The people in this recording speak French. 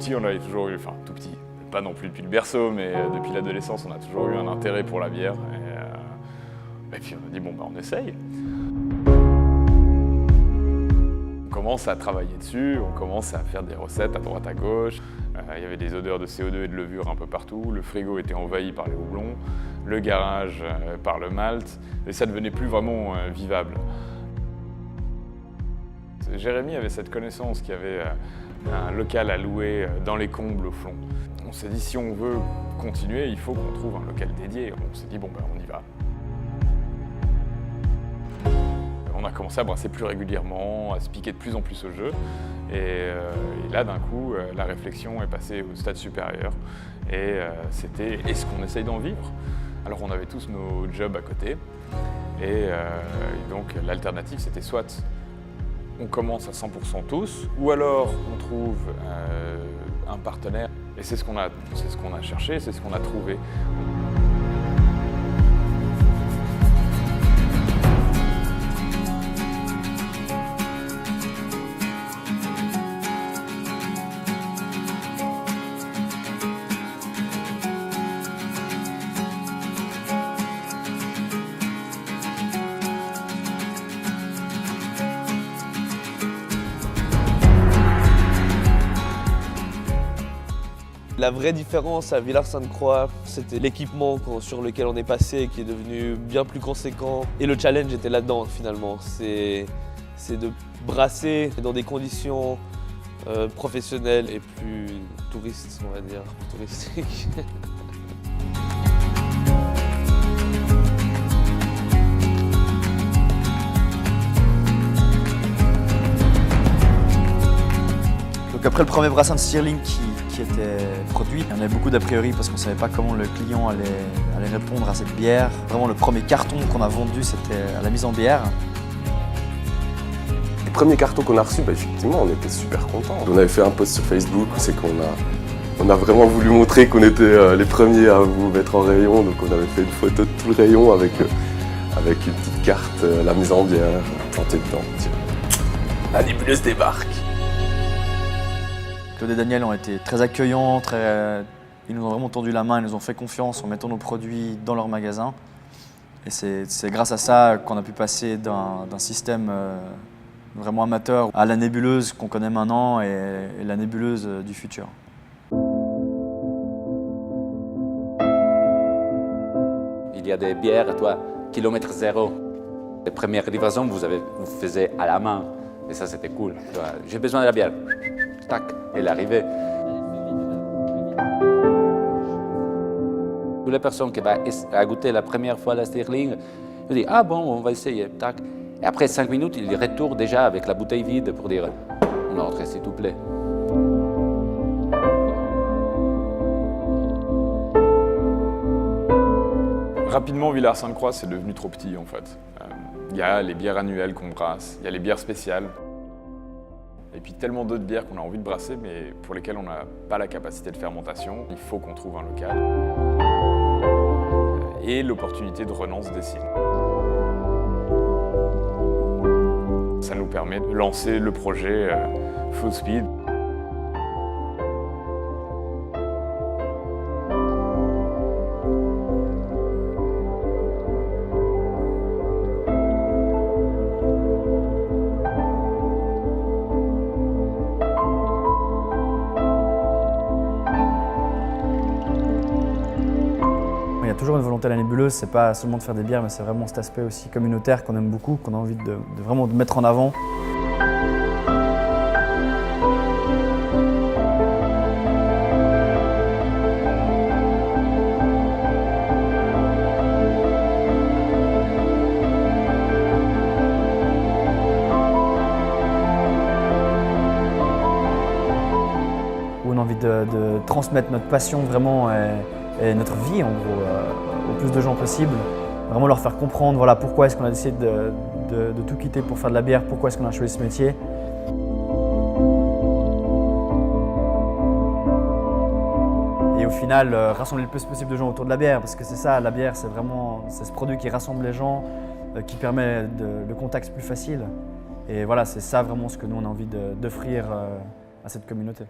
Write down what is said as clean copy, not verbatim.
petit, on avait toujours eu, enfin tout petit, pas non plus depuis le berceau, mais depuis l'adolescence, on a toujours eu un intérêt pour la bière. Et puis on a dit, bon, on essaye. On commence à travailler dessus, on commence à faire des recettes à droite à gauche. Il y avait des odeurs de CO2 et de levure un peu partout. Le frigo était envahi par les houblons, le garage par le malt, et ça devenait plus vraiment vivable. Jérémy avait cette connaissance qu'il y avait un local à louer dans les combles au fond. On s'est dit, si on veut continuer, il faut qu'on trouve un local dédié. On s'est dit, bon, on y va. On a commencé à brasser plus régulièrement, à se piquer de plus en plus au jeu. Et là, d'un coup, la réflexion est passée au stade supérieur. Et c'était, est-ce qu'on essaye d'en vivre? Alors on avait tous nos jobs à côté. Et donc l'alternative, c'était soit on commence à 100% tous, ou alors on trouve un partenaire. Et c'est ce qu'on a cherché, c'est ce qu'on a trouvé. La vraie différence à Villars-Sainte-Croix, c'était l'équipement sur lequel on est passé qui est devenu bien plus conséquent. Et le challenge était là-dedans finalement. C'est de brasser dans des conditions professionnelles et plus touristes, on va dire, touristiques. Donc après le premier brassin de Stirling qui était produit, on avait beaucoup d'a priori parce qu'on ne savait pas comment le client allait répondre à cette bière. Vraiment le premier carton qu'on a vendu, c'était à la mise en bière. Les premiers cartons qu'on a reçus, effectivement, on était super contents. On avait fait un post sur Facebook, c'est qu'on a vraiment voulu montrer qu'on était les premiers à vous mettre en rayon. Donc on avait fait une photo de tout le rayon avec une petite carte, la mise en bière, plantée dedans. La nébuleuse débarque. Claude et Daniel ont été très accueillants, ils nous ont vraiment tendu la main, ils nous ont fait confiance en mettant nos produits dans leur magasin. Et c'est grâce à ça qu'on a pu passer d'un système vraiment amateur à la nébuleuse qu'on connaît maintenant et la nébuleuse du futur. Il y a des bières, kilomètre zéro. Les premières livraisons, vous faisiez à la main. Et ça, c'était cool. J'ai besoin de la bière. Tac, elle est arrivée. Toutes les personnes qui vont goûter la première fois la Stirling, je dis, ah bon, on va essayer. Tac. Et après 5 minutes, ils retournent déjà avec la bouteille vide pour dire, on entre, s'il vous plaît. Rapidement, Villars-Sainte-Croix, c'est devenu trop petit en fait. Il y a les bières annuelles qu'on brasse, il y a les bières spéciales. Et puis tellement d'autres bières qu'on a envie de brasser, mais pour lesquelles on n'a pas la capacité de fermentation. Il faut qu'on trouve un local. Et l'opportunité de relance des cygnes. Ça nous permet de lancer le projet Full Speed. Il y a toujours une volonté à la nébuleuse, c'est pas seulement de faire des bières, mais c'est vraiment cet aspect aussi communautaire qu'on aime beaucoup, qu'on a envie de vraiment mettre en avant. Où on a envie de transmettre notre passion vraiment et notre vie en gros au plus de gens possible. Vraiment leur faire comprendre voilà, pourquoi est-ce qu'on a décidé de tout quitter pour faire de la bière, pourquoi est-ce qu'on a choisi ce métier. Et au final, rassembler le plus possible de gens autour de la bière, parce que c'est ça, la bière, c'est ce produit qui rassemble les gens, qui permet le contact plus facile. Et voilà, c'est ça vraiment ce que nous on a envie d'offrir à cette communauté.